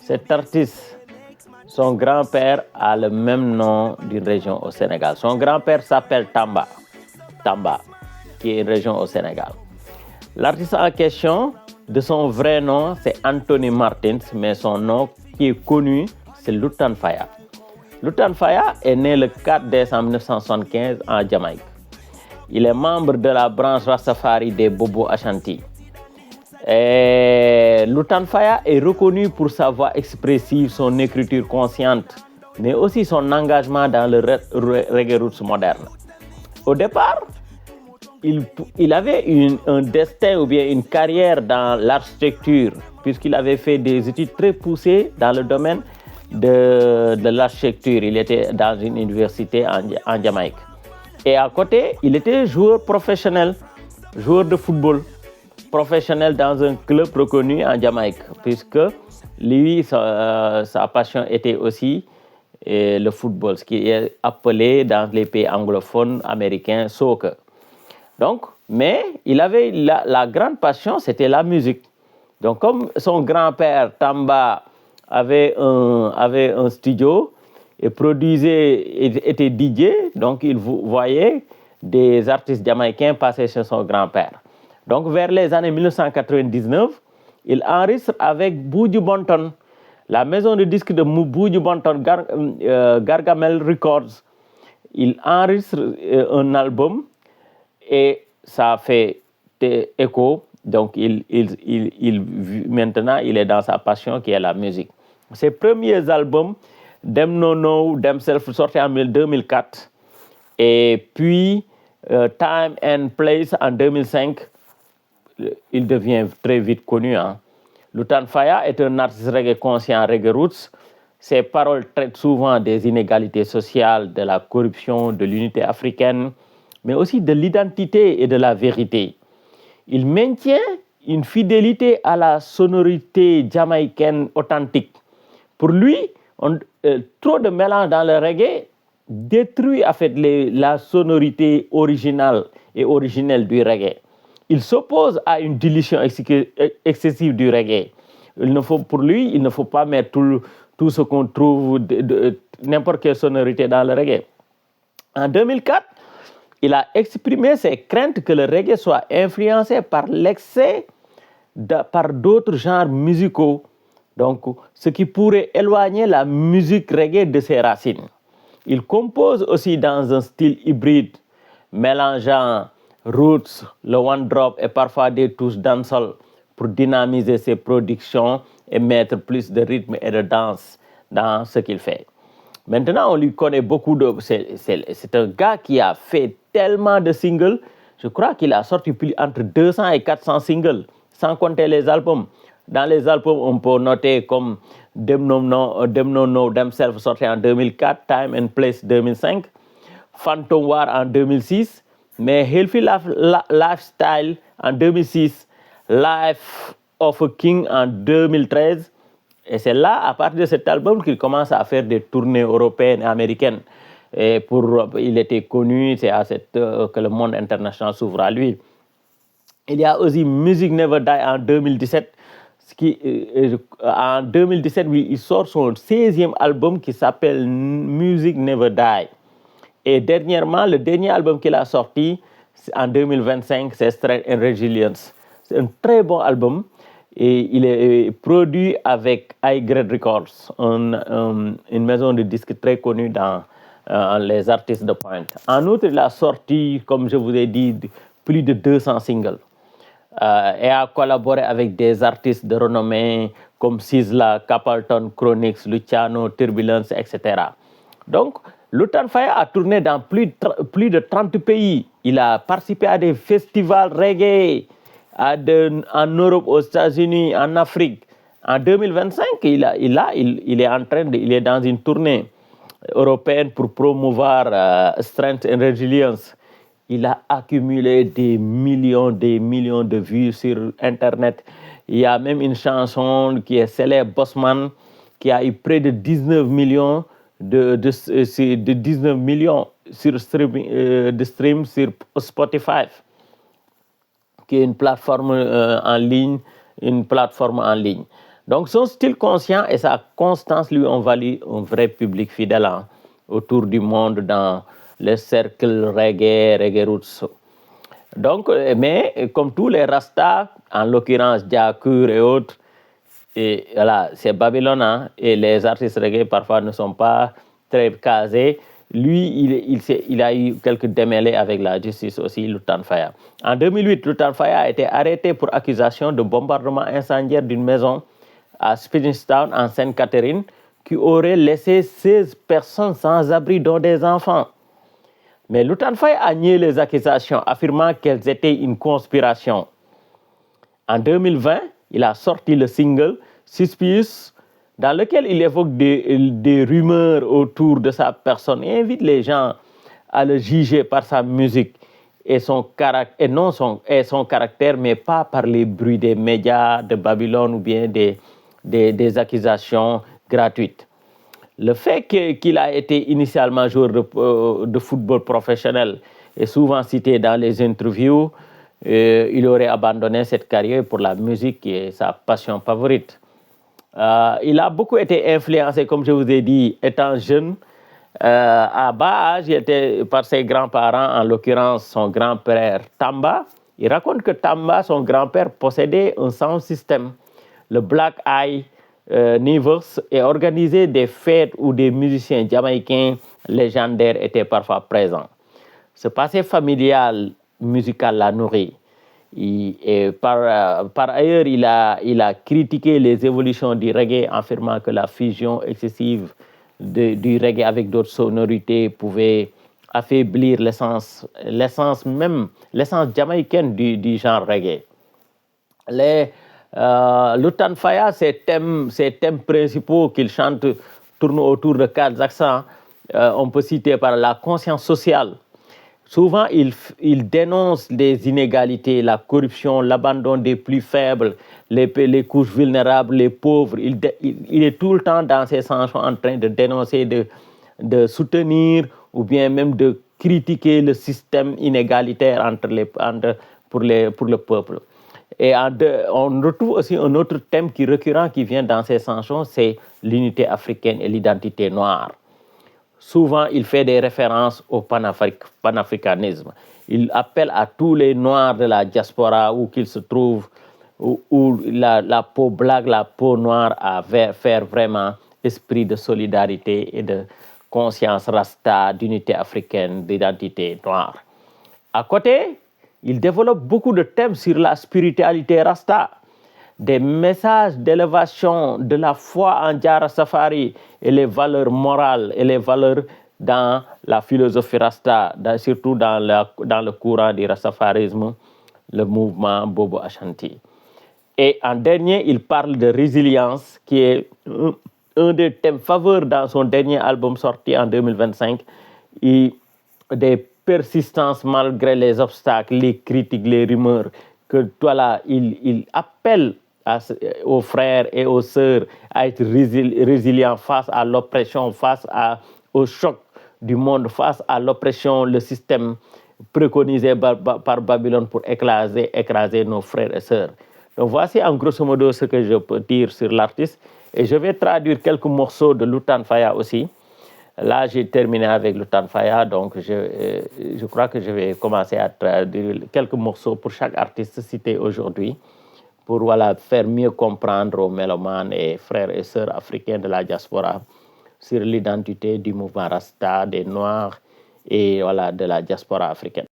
Cet artiste, son grand-père a le même nom d'une région au Sénégal. Son grand-père s'appelle Tamba, qui est une région au Sénégal. L'artiste en question, de son vrai nom, c'est Anthony Martins, mais son nom qui est connu, c'est Lutan Fyah. Lutan Fyah est né le 4 décembre 1975 en Jamaïque. Il est membre de la branche Rastafari des Bobo Ashanti. Lutan Fyah est reconnu pour sa voix expressive, son écriture consciente, mais aussi son engagement dans le reggae roots moderne. Au départ, il avait un destin ou bien une carrière dans l'architecture, puisqu'il avait fait des études très poussées dans le domaine de l'architecture. Il était dans une université en Jamaïque. Et à côté, il était joueur professionnel, joueur de football professionnel dans un club reconnu en Jamaïque, puisque lui, sa passion était aussi le football, ce qui est appelé dans les pays anglophones américains soccer. Donc, mais il avait la grande passion, c'était la musique. Donc, comme son grand-père Tamba avait un studio et était DJ, donc il voyait des artistes jamaïcains passer chez son grand-père. Donc, vers les années 1999, il enregistre avec Buju Banton, la maison de disques de Buju Banton, Gargamel Records. Il enregistre un album et ça fait écho. Donc, maintenant, il est dans sa passion qui est la musique. Ses premiers albums, Dem No Know, Themself, sortis en 2004. Et puis, Time and Place en 2005, il devient très vite connu. Lutan Fyah est un artiste reggae conscient, reggae roots. Ses paroles traitent souvent des inégalités sociales, de la corruption, de l'unité africaine, mais aussi de l'identité et de la vérité. Il maintient une fidélité à la sonorité jamaïcaine authentique. Pour lui, trop de mélange dans le reggae détruit en fait la sonorité originale et originelle du reggae. Il s'oppose à une dilution excessive du reggae. Pour lui, il ne faut pas mettre tout ce qu'on trouve, n'importe quelle sonorité dans le reggae. En 2004, il a exprimé ses craintes que le reggae soit influencé par l'excès par d'autres genres musicaux, donc ce qui pourrait éloigner la musique reggae de ses racines. Il compose aussi dans un style hybride, mélangeant roots, le one drop et parfois des touches dancehall pour dynamiser ses productions et mettre plus de rythme et de danse dans ce qu'il fait. Maintenant, on lui connaît beaucoup c'est un gars qui a fait tellement de singles. Je crois qu'il a sorti entre 200 et 400 singles, sans compter les albums. Dans les albums, on peut noter comme Dem No Know, Themself, sorti en 2004, Time and Place 2005, Phantom War en 2006, mais Healthy Lifestyle en 2006, Life of a King en 2013. Et c'est là, à partir de cet album, qu'il commence à faire des tournées européennes et américaines. Et il était connu, c'est que le monde international s'ouvre à lui. Il y a aussi Music Never Die en 2017. En 2017, il sort son 16e album qui s'appelle Music Never Die. Et dernièrement, le dernier album qu'il a sorti en 2025, c'est Strength and Resilience. C'est un très bon album. Et il est produit avec High Grade Records, une maison de disques très connue dans les artistes de pointe. En outre, il a sorti, comme je vous ai dit, plus de 200 singles et a collaboré avec des artistes de renommée comme Sizzla, Capleton, Chronix, Luciano, Turbulence, etc. Donc, Lutan Fyah a tourné dans plus de 30 pays. Il a participé à des festivals reggae en Europe, aux États-Unis, en Afrique. En 2025, il est dans une tournée européenne pour promouvoir Strength and Resilience. Il a accumulé des millions de vues sur Internet. Il y a même une chanson qui est célèbre, Bossman, qui a eu près de 19 millions de 19 millions de streams sur Spotify, qui est une plateforme en ligne. Donc son style conscient et sa constance lui ont valu un vrai public fidèle autour du monde dans les cercles reggae roots. Donc, mais comme tous les Rastas, en l'occurrence Djakur et autres, et voilà, c'est Babylone, hein, et les artistes reggae parfois ne sont pas très casés. Lui, il a eu quelques démêlés avec la justice aussi, Lutan Fyah. En 2008, Lutan Fyah a été arrêté pour accusation de bombardement incendiaire d'une maison à Spinningstown, en Sainte-Catherine, qui aurait laissé 16 personnes sans abri, dont des enfants. Mais Lutan Fyah a nié les accusations, affirmant qu'elles étaient une conspiration. En 2020, il a sorti le single Suspicious, dans lequel il évoque des rumeurs autour de sa personne et invite les gens à le juger par sa musique et son caractère, mais pas par les bruits des médias de Babylone ou bien des accusations gratuites. Le fait qu'il a été initialement joueur de football professionnel est souvent cité dans les interviews. Il aurait abandonné cette carrière pour la musique qui est sa passion favorite. Il a beaucoup été influencé, comme je vous ai dit, étant jeune. À bas âge, il était par ses grands-parents, en l'occurrence son grand-père Tamba. Il raconte que Tamba, son grand-père, possédait un sound system, le Black Eye Nevers, et organisait des fêtes où des musiciens jamaïcains légendaires étaient parfois présents. Ce passé familial musical l'a nourri. Et par ailleurs, il a critiqué les évolutions du reggae, affirmant que la fusion excessive du reggae avec d'autres sonorités pouvait affaiblir l'essence jamaïcaine du genre reggae. Lutan Fyah, ses thèmes principaux qu'il chante tournent autour de 4 accents. On peut citer par la conscience sociale. Souvent, il dénonce les inégalités, la corruption, l'abandon des plus faibles, les couches vulnérables, les pauvres. Il est tout le temps dans ses chansons en train de dénoncer, de soutenir ou bien même de critiquer le système inégalitaire pour le peuple. Et on retrouve aussi un autre thème récurrent qui vient dans ses chansons, c'est l'unité africaine et l'identité noire. Souvent, il fait des références au panafricanisme. Il appelle à tous les Noirs de la diaspora, où qu'ils se trouvent, où la peau black, la peau noire, à faire vraiment esprit de solidarité et de conscience rasta, d'unité africaine, d'identité noire. À côté, il développe beaucoup de thèmes sur la spiritualité rasta, des messages d'élévation de la foi en Jah Rastafari et les valeurs morales et les valeurs dans la philosophie rasta, surtout dans le courant du rastafarisme, le mouvement Bobo Ashanti. Et en dernier, il parle de résilience, qui est un des thèmes favoris dans son dernier album sorti en 2025, et des persistances malgré les obstacles, les critiques, les rumeurs, que voilà, il appelle aux frères et aux sœurs à être résilients face à l'oppression, face au choc du monde, face à l'oppression, le système préconisé par Babylone pour écraser nos frères et sœurs. Donc voici en grosso modo ce que je peux dire sur l'artiste. Et je vais traduire quelques morceaux de Lutan Fyah aussi. Là, j'ai terminé avec Lutan Fyah, donc je crois que je vais commencer à traduire quelques morceaux pour chaque artiste cité aujourd'hui, pour faire mieux comprendre aux mélomanes et frères et sœurs africains de la diaspora sur l'identité du mouvement Rasta, des Noirs et de la diaspora africaine.